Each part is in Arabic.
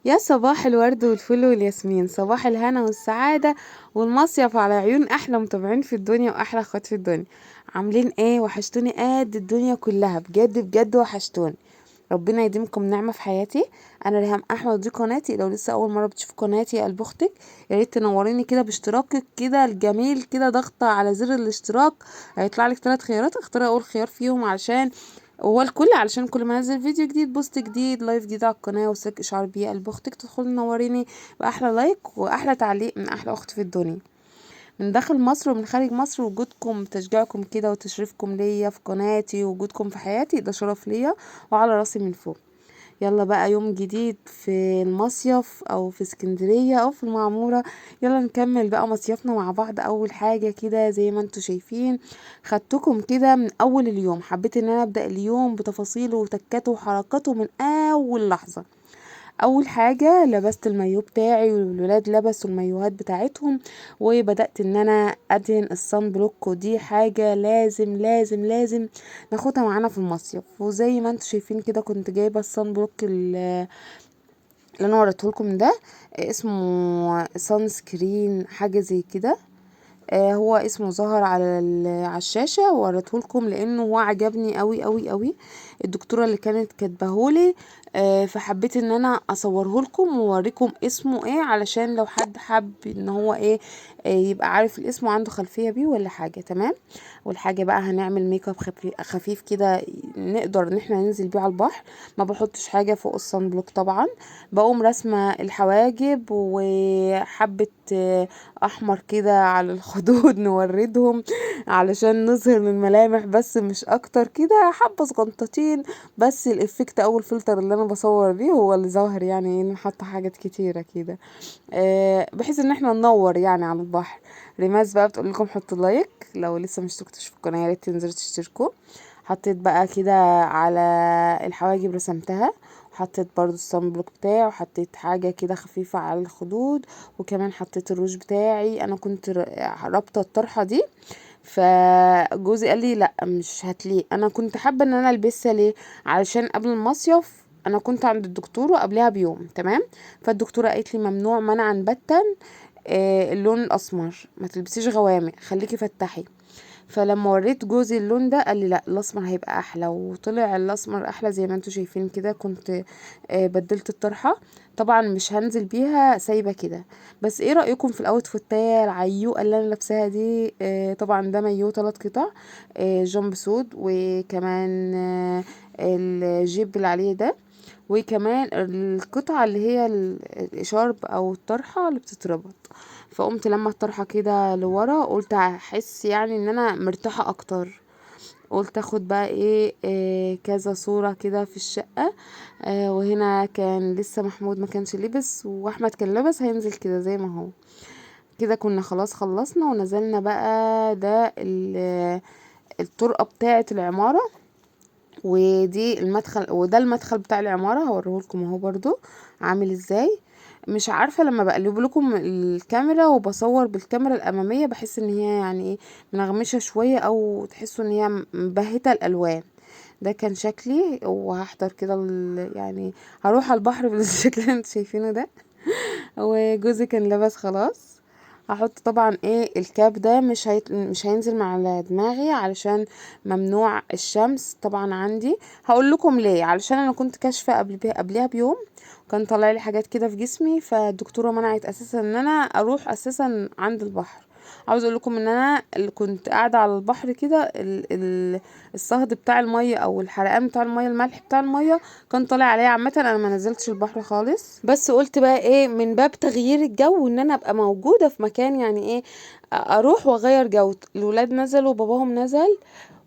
يا صباح الورد والفل والياسمين، صباح الهنا والسعادة والمصيف على عيون أحلى متابعين في الدنيا وأحلى أخوات في الدنيا. عاملين ايه؟ وحشتوني قد الدنيا كلها، بجد بجد وحشتوني. ربنا يديمكم نعمة في حياتي. أنا ريهام أحمد، دي قناتي. لو لسه أول مرة بتشوف قناتي قلب أختك، يا ريت تنوريني كده باشتراكك كده الجميل كده، ضغطة على زر الاشتراك. هيطلع لك 3 خيارات، اختاري أول خيار فيهم علشان هو الكل، علشان كل ما انزل فيديو جديد، بوست جديد، لايف جديد على القناه، وصلك اشعار بيه قلب اختك، تدخلي تنوريني باحلى لايك واحلى تعليق من احلى اخت في الدنيا، من داخل مصر ومن خارج مصر. وجودكم تشجيعكم كده وتشريفكم ليا في قناتي ووجودكم في حياتي ده شرف ليا وعلى راسي من فوق. يلا بقى يوم جديد في المصيف او في اسكندرية او في المعمورة. يلا نكمل بقى مصيفنا مع بعض. اول حاجة كده زي ما انتوا شايفين، خدتكم كده من اول اليوم. حبيت ان انا ابدأ اليوم بتفاصيله وتكاته وحركاته من اول لحظة. اول حاجة لبست المايو بتاعي والولاد لبسوا المايوهات بتاعتهم، وبدأت ان انا ادهن الصن بلوك، ودي حاجة لازم لازم لازم ناخدها معانا في المصيف. وزي ما انتوا شايفين كده كنت جايبة الصن بلوك اللي انا وريتهولكم ده، اسمه سان سكرين حاجة زي كده. هو اسمه ظهر على الشاشة ووريتهولكم لانه هو عجبني قوي قوي قوي. الدكتورة اللي كانت كاتباهولي، فحبيت ان انا اصورهولكم واوريكم اسمه ايه، علشان لو حد حب ان هو ايه، يبقى عارف الاسم وعنده خلفية بيه ولا حاجة. تمام. والحاجة بقى هنعمل ميك اب خفيف كده، نقدر ان احنا ننزل بيه على البحر. ما بحطش حاجة فوق الصن بلوك طبعا. بقوم رسمة الحواجب وحبة احمر كده على الخدود نوردهم علشان نظهر الملامح، بس مش اكتر كده، حبة صغنطتين. بس الافكت او الفلتر اللي انا بصور بيه هو اللي ظاهر، يعني انا حاطه حاجات كتيرة كده، بحيث ان احنا ننور يعني على البحر. ريماس بقى بتقول لكم حطوا لايك، لو لسه مش اشتركتوش في القناه يا ريت تنزلوا تشتركوا. حطيت بقى كده على الحواجب رسمتها، وحطيت برضو الصن بلوك بتاعي، وحطيت حاجه كده خفيفه على الخدود، وكمان حطيت الروج بتاعي. انا كنت رابطه الطرحه دي، فجوزي قال لي لا مش هتليق. انا كنت حابه ان انا البسها ليه؟ علشان قبل المصيف انا كنت عند الدكتور وقبلها بيوم. تمام. فالدكتوره قالت لي ممنوع منعا باتا اللون الاسمر، ما تلبسيش غوامق، خليكي فتحي. فلما وريت جوزي اللون ده قال لي لا الاسمر هيبقى احلى، وطلع الاسمر احلى زي ما انتوا شايفين كده. كنت بدلت الطرحه. طبعا مش هنزل بيها سايبه كده. بس ايه رايكم في الاوتفيتايه العيوقه اللي انا لابساها دي؟ طبعا ده مايو 3 قطع، جامب سود، وكمان الجيب اللي عليه ده، وكمان القطعة اللي هي الإشارب أو الطرحة اللي بتتربط. فقمت لما الطرحة كده لورا، قلت هحس يعني ان انا مرتاحة اكتر. قلت اخد بقى إيه كذا صورة كده في الشقة. وهنا كان لسه محمود ما كانش لبس، واحمد كان لبس، هينزل كده زي ما هو كده. كنا خلاص خلصنا ونزلنا بقى. ده الطرقة بتاعة العمارة، ودي المدخل، وده المدخل بتاع العمارة. هوريهولكم اهو برضو عامل ازاي. مش عارفة، لما بقلب لكم الكاميرا وبصور بالكاميرا الأمامية بحس ان هي يعني ايه، منغمشة شوية، او تحسوا ان هي مبهتة الألوان. ده كان شكلي، وهحضر كده يعني هروح على البحر بالشكل اللي انتوا شايفينه ده. وجوزي كان لابس خلاص. هحط طبعا الكاب ده مش هينزل مع على دماغي، علشان ممنوع الشمس طبعا عندي. هقول لكم ليه. علشان انا كنت كاشفه قبلها بيوم، كان طالع لي حاجات كده في جسمي، فالدكتوره منعت اساسا ان انا اروح اساسا عند البحر. عاوز اقول لكم ان انا اللي كنت قاعده على البحر كده، الصهد بتاع الميه او الحرقان بتاع الميه، الملح بتاع الميه كان طالع عليا. عامه انا ما نزلتش البحر خالص، بس قلت بقى من باب تغيير الجو، ان انا ابقى موجوده في مكان يعني اروح واغير جو. الولاد نزلوا وباباهم نزل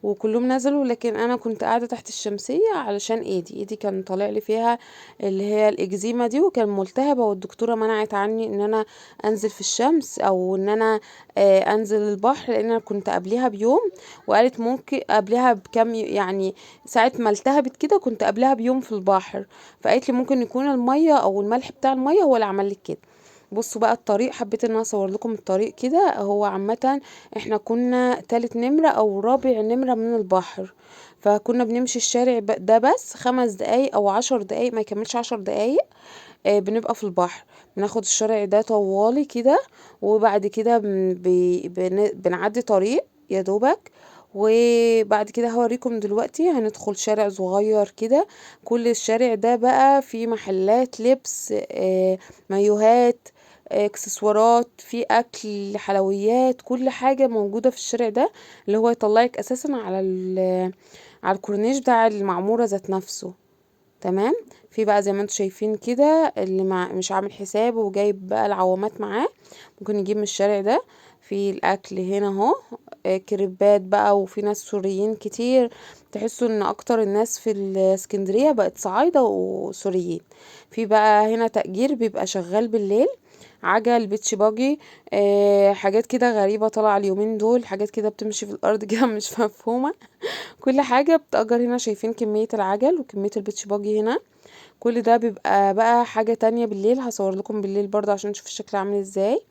وكلهم نزلوا، لكن انا كنت قاعده تحت الشمسيه علشان ايدي كان طالع لي فيها اللي هي الاكزيما دي، وكان ملتهبه، والدكتوره منعت عني ان انا انزل في الشمس او ان انا انزل البحر، لان انا كنت قبلها بيوم. وقالت ممكن قبلها بكم يعني ساعه ما التهبت كده، كنت قبلها بيوم في البحر. فقالت لي ممكن يكون الميه او الملح بتاع الميه هو اللي عمل لك كده. بصوا بقى الطريق، حبيت ان انا اصور لكم الطريق كده. هو عامه احنا كنا تالت نمرة او رابع نمرة من البحر، فكنا بنمشي الشارع ده بس 5 دقايق او 10 دقايق، ما يكملش 10 دقايق. بنبقى في البحر، بناخد الشارع ده طوالي كده، وبعد كده بنعدي طريق يا دوبك. وبعد كده هوريكم دلوقتي هندخل شارع صغير كده. كل الشارع ده بقى فيه محلات لبس، مايوهات، اكسسوارات، في اكل، حلويات، كل حاجة موجودة في الشارع ده، اللي هو يطلعك اساسا على الكورنيش بتاع المعمورة ذات نفسه. تمام. في بقى زي ما انتم شايفين كده، اللي مش عامل حسابه وجايب بقى العوامات معاه، ممكن يجيب من الشارع ده. في الاكل هنا اهو، كريبات بقى، وفي ناس سوريين كتير. تحسوا ان اكتر الناس في الاسكندرية بقت صعايدة وسوريين. في بقى هنا تأجير بيبقى شغال بالليل، عجل، بيتش باجي، حاجات كده غريبة طالعة اليومين دول، حاجات كده بتمشي في الارض كده مش مفهومة. كل حاجة بتأجر هنا. شايفين كمية العجل وكمية البيتش باجي هنا. كل ده بيبقى بقى حاجة تانية بالليل، هصور لكم بالليل برضه عشان نشوف الشكل عامل ازاي.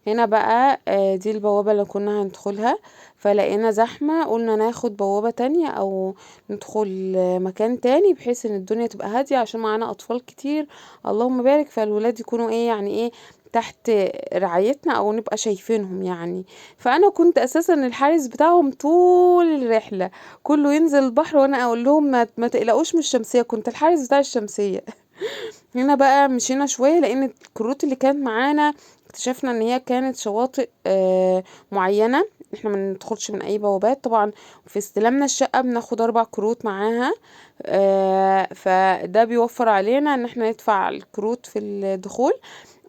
هنا بقى دي البوابة اللي كنا هندخلها، فلقينا زحمة، قلنا ناخد بوابة تانية او ندخل مكان تاني، بحيث ان الدنيا تبقى هادية عشان معانا اطفال كتير، اللهم بارك، فالولاد يكونوا ايه يعني ايه تحت رعايتنا او نبقى شايفينهم يعني. فانا كنت اساسا الحارس بتاعهم طول الرحلة، كله ينزل البحر وانا اقول لهم ما تقلقوش من الشمسية، كنت الحارس بتاع الشمسية. هنا بقى مشينا شوية، لان الكروت اللي كانت معانا اكتشفنا ان هي كانت شواطئ معينة، احنا ما ندخلش من اي بوابات طبعا. في استلامنا الشقة بناخد 4 كروت معاها، فده بيوفر علينا ان احنا ندفع الكروت في الدخول.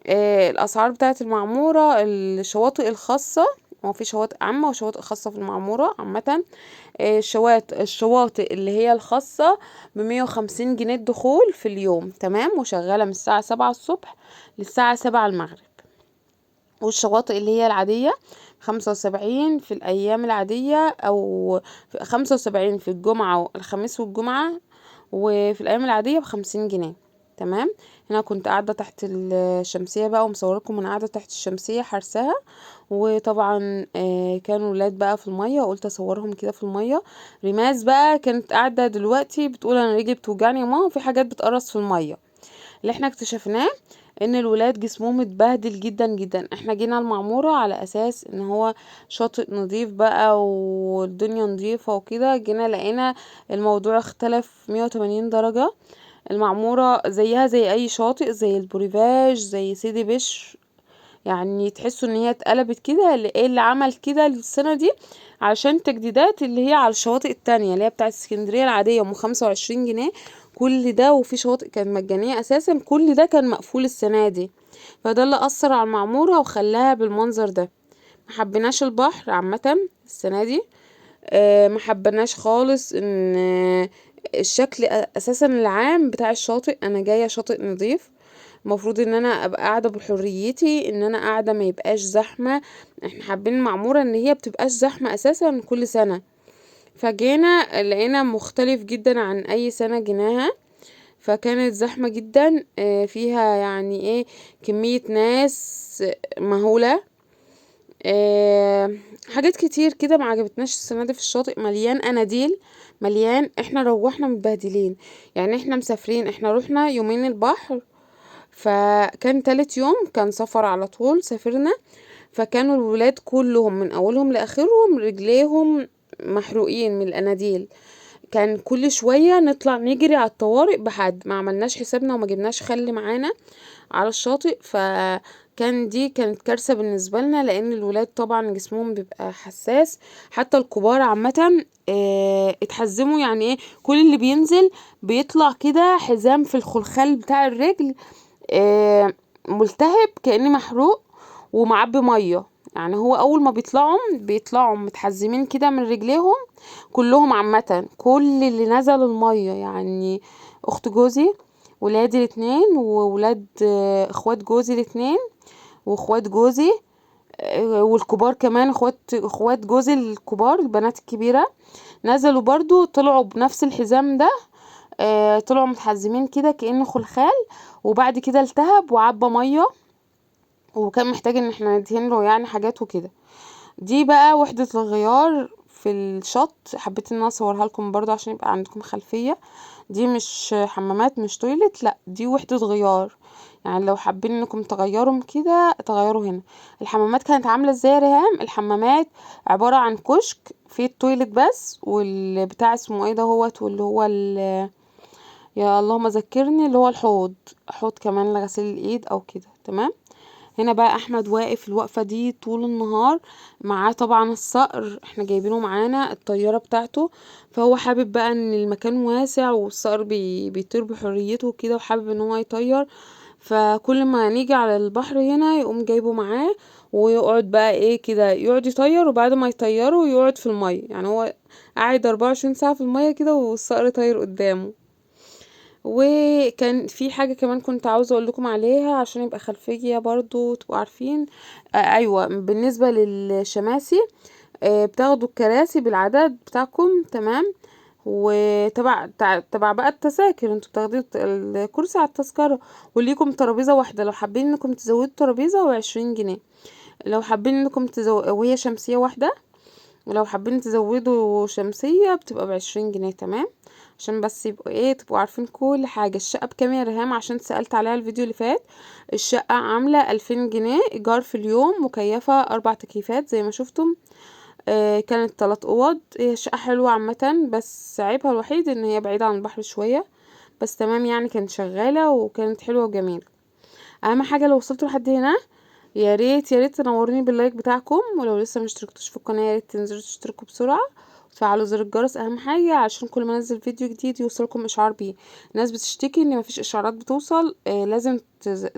الاسعار بتاعت المعمورة، الشواطئ الخاصة، هو في شواطئ عامة وشواطئ خاصة في المعمورة عامة. الشواطئ اللي هي الخاصة ب150 جنيه الدخول في اليوم، تمام، وشغالة من الساعة 7 الصبح للساعة 7 المغرب. والشواطئ اللي هي العادية 75 في الأيام العادية، أو 75 في الجمعة والخميس والجمعة، وفي الأيام العادية ب50 جنيه. تمام. هنا كنت قاعدة تحت الشمسية بقى ومصوركم من قاعدة تحت الشمسية حرسها. وطبعا كانوا ولاد بقى في المية، قلت اصورهم كده في المية. ريماس بقى كانت قاعدة دلوقتي بتقول انا رجلي بتوجعني يا ماما، في حاجات بتقرص في المية. اللي احنا اكتشفناه ان الولاد جسمهم اتبهدل جدا جدا. احنا جينا المعمورة على اساس ان هو شاطئ نظيف بقى والدنيا نظيفة وكده، جينا لقينا الموضوع اختلف 180 درجة. المعمورة زيها زي اي شاطئ، زي البوريفاج، زي سيدي بشر، يعني تحسوا ان هي اتقلبت كده. ايه اللي عمل كده السنة دي؟ عشان تجديدات اللي هي على الشواطئ التانية اللي هي بتاعت اسكندرية العادية ام 25 جنيه. كل ده وفي شواطئ كانت مجانية اساسا، كل ده كان مقفول السنة دي. فده اللي اثر على المعمورة وخلاها بالمنظر ده. محبناش البحر عامة السنة دي، محبناش خالص ان الشكل اساسا العام بتاع الشاطئ. انا جاية شاطئ نظيف، المفروض ان انا ابقى قاعده بحريتي، ان انا قاعده ما يبقاش زحمه. احنا حابين المعموره ان هي بتبقاش زحمه اساسا كل سنه، فجينا لقينا مختلف جدا عن اي سنه جيناها. فكانت زحمه جدا، فيها يعني ايه كميه ناس مهوله. حاجات كتير كده ما عجبتناش السنه دي في الشاطئ، مليان اناديل، مليان. احنا روحنا متبهدلين، يعني احنا مسافرين، احنا رحنا يومين البحر، فكان تالت يوم كان سفر على طول سافرنا. فكانوا الولاد كلهم من اولهم لاخرهم رجليهم محروقين من الاناديل. كان كل شوية نطلع نجري على الطوارئ، بحد ما عملناش حسابنا وما جبناش خل معانا على الشاطئ. دي كانت كارثة بالنسبة لنا، لان الولاد طبعا جسمهم بيبقى حساس. حتى الكبار عامة اتحزموا، يعني ايه كل اللي بينزل بيطلع كده حزام في الخلخال بتاع الرجل، ملتهب كأني محروق ومعبي مية. يعني هو اول ما بيطلعوا متحزمين كده من رجليهم كلهم عامة، كل اللي نزلوا المية يعني اخت جوزي، ولادي الاتنين، وولاد اخوات جوزي الاتنين، واخوات جوزي، والكبار كمان، اخوات جوزي الكبار البنات الكبيرة نزلوا برضو، طلعوا بنفس الحزام ده. طلعوا متحزمين كده كأنه خلخال، وبعد كده التهب وعبى مية، وكان محتاج ان احنا ندهن له يعني حاجات وكده. دي بقى وحدة الغيار في الشط، حبيت ان انا اصورها لكم برضو عشان يبقى عندكم خلفية. دي مش حمامات، مش تويلت، لا دي وحدة غيار. يعني لو حابين انكم تغيروا كده تغيروا هنا. الحمامات كانت عاملة ازاي يا ريهام؟ الحمامات عبارة عن كشك فيه التويلت بس، والبتاع اسمه ايه ده هوت، واللي هو يا اللهم ذكرني، اللي هو الحوض، حوض كمان لغسيل الايد او كده. تمام. هنا بقى احمد واقف الوقفة دي طول النهار، معاه طبعا الصقر، احنا جايبينه معانا الطيارة بتاعته، فهو حابب بقى ان المكان واسع والصقر بيطير بحريته كده، وحابب ان هو يطير. فكل ما نيجي على البحر هنا يقوم جايبه معاه، ويقعد بقى ايه كده، يقعد يطير، وبعد ما يطيره يقعد في المية. يعني هو قاعد 24 ساعة في المية كده، والصقر طاير قدامه. وكان في حاجة كمان كنت عاوزة اقول لكم عليها عشان يبقى خلفية برضو تبقوا عارفين. ايوه، بالنسبة للشماسي، بتاخدوا الكراسي بالعدد بتاعكم. تمام. تبع بقى التذاكر، انتوا بتاخدوا الكرسي على التذكرة، وليكم ترابيزة واحدة. لو حابين انكم تزودوا ترابيزة و20 جنيه، لو حابين انكم وهي شمسية واحدة، ولو حابين تزودوا شمسية بتبقى ب20 جنيه. تمام. عشان بس يبقوا ايه، تبقوا عارفين كل حاجة. الشقة بكام يا ريهام؟ عشان سألت عليها الفيديو اللي فات. الشقة عاملة 2000 جنيه ايجار في اليوم، مكيفة 4 تكييفات زي ما شفتم. كانت 3 اوض. هي شقة حلوة عامة، بس عيبها الوحيد ان هي بعيدة عن البحر شوية. بس تمام يعني، كانت شغالة وكانت حلوة وجميلة. اهم حاجة لو وصلتوا لحد هنا، يا ريت يا ريت تنوروني باللايك بتاعكم، ولو لسه مشتركتوش في القناه يا ريت تنزلوا تشتركوا بسرعه، وتفعلوا زر الجرس اهم حاجه، عشان كل ما انزل فيديو جديد يوصلكم اشعار بيه. الناس بتشتكي ان مفيش اشعارات بتوصل. لازم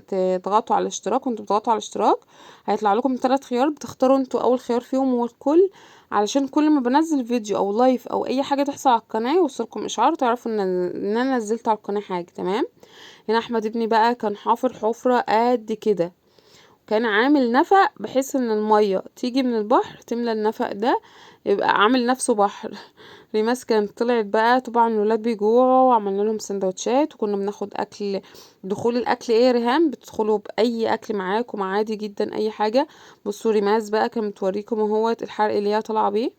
تضغطوا على الاشتراك، وانتوا بتضغطوا على الاشتراك هيطلع لكم 3 خيار، بتختاروا انتوا اول خيار فيهم هو الكل، علشان كل ما بنزل فيديو او لايف او اي حاجه تحصل على القناه يوصلكم اشعار، تعرفوا ان انا نزلت على القناه حاجه. تمام. هنا احمد ابني بقى كان حافر حفره قد كده، كان عامل نفق بحيث ان المية تيجي من البحر تملى النفق ده، يبقى عامل نفسه بحر. ريماس كانت طلعت بقى، طبعا الولاد بيجوعوا، وعملنا لهم سندوتشات، وكنا بناخد اكل. دخول الاكل ايه يا ريهام؟ بتدخلوا باي اكل معاكم عادي جدا، اي حاجه. بصوا ريماس بقى كان متوريكم اهوت الحرق اللي هي طالعه بيه،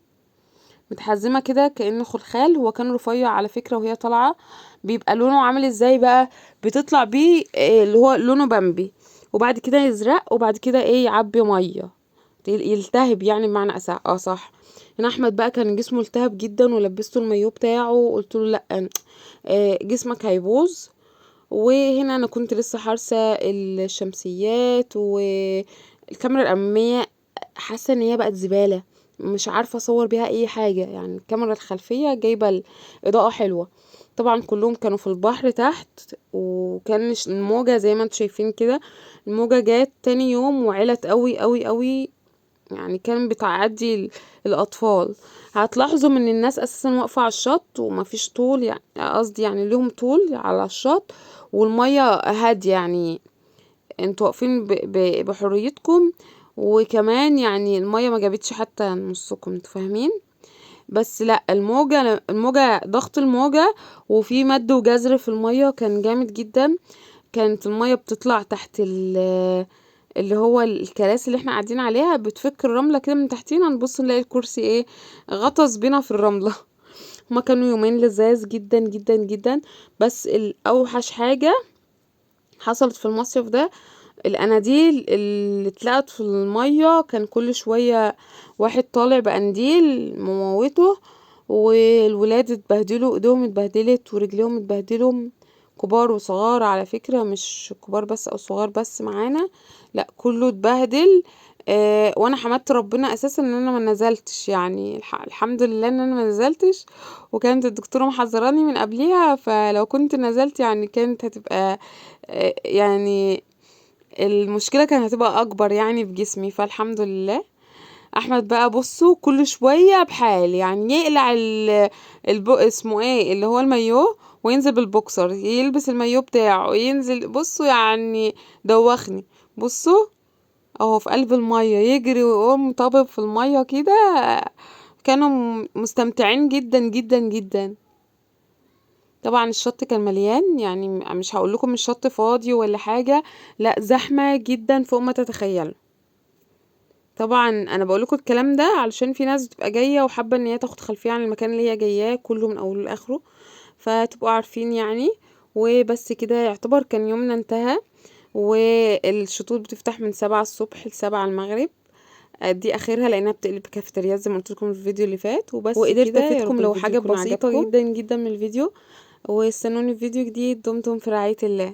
متحزمه كده كانه خلخال. هو كان رفيع على فكره، وهي طالعه بيبقى لونه عامل ازاي بقى؟ بتطلع بيه اللي هو لونه بامبي، وبعد كده يزرق، وبعد كده ايه، يعبي ميه، يلتهب يعني بمعنى اصح. صح. هنا احمد بقى كان جسمه التهب جدا، ولبسته المايو بتاعه وقلت له لا، جسمك هيبوظ. وهنا انا كنت لسه حارسه الشمسيات والكاميرا الاماميه، حاسه ان هي بقت زباله، مش عارفه اصور بيها اي حاجه. يعني الكاميرا الخلفيه جايبه الاضاءه حلوه. طبعا كلهم كانوا في البحر تحت، وكان الموجه زي ما انتم شايفين كده. الموجه جات تاني يوم وعلت قوي قوي قوي، يعني كان بتعدي الاطفال. هتلاحظوا ان الناس اساسا واقفه على الشط ومفيش طول، يعني قصدي يعني ليهم طول على الشط، والميه هاديه، يعني انتوا واقفين بحريتكم، وكمان يعني الميه ما جابتش حتى نصكم، انتوا فاهمين. بس لا، الموجه ضغط الموجه، وفي مد وجزر في الميه كان جامد جدا. كانت المية بتطلع تحت اللي هو الكراسي اللي احنا قاعدين عليها، بتفك الرملة كده من تحتينا، نبص نلاقي الكرسي ايه، غطس بينا في الرملة. هما كانوا يومين لذاذ جدا جدا جدا. بس الاوحش حاجة حصلت في المصيف ده، الاناديل اللي اتلقت في المية. كان كل شوية واحد طالع بقنديل مموته، والولاد اتبهدلوا، ايديهم اتبهدلت ورجليهم اتبهدلوا، كبار وصغار على فكرة، مش كبار بس او صغار بس معانا، لا كله اتبهدل. وانا حمدت ربنا اساسا ان انا ما نزلتش، يعني الحمد لله ان انا ما نزلتش، وكانت الدكتوره محذراني من قبليها، فلو كنت نزلت يعني كانت هتبقى يعني المشكله كانت هتبقى اكبر يعني في جسمي، فالحمد لله. احمد بقى بصوا كل شويه بحال، يعني يقلع اسمه ايه اللي هو المايو، وينزل بالبوكسر، يلبس المايو بتاعه ينزل. بصوا يعني دوخني. بصوا اهو في قلب الميه يجري ويقوم طابب في الميه كده. كانوا مستمتعين جدا جدا جدا. طبعا الشط كان مليان، يعني مش هقول لكم الشط فاضي ولا حاجه، لا زحمه جدا فوق ما تتخيلوا. طبعا انا بقول لكم الكلام ده علشان في ناس بتبقى جايه وحابه ان هي تاخد خلفيه عن المكان اللي هي جاياه كله من اوله لاخره، فتبقوا عارفين يعني. وبس كده يعتبر كان يومنا انتهى. والشطوط بتفتح من 7 الصبح ل7 المغرب. دي اخرها لانها بتقلب كافيتريات زي ما قلت لكم في الفيديو اللي فات. وبس وقدرت كده، يا أفيدكم رب لو الفيديو حاجة يكون بسيطة عجبكم جدا جدا من الفيديو، واستنوني في فيديو جديد. دمتم في رعاية الله.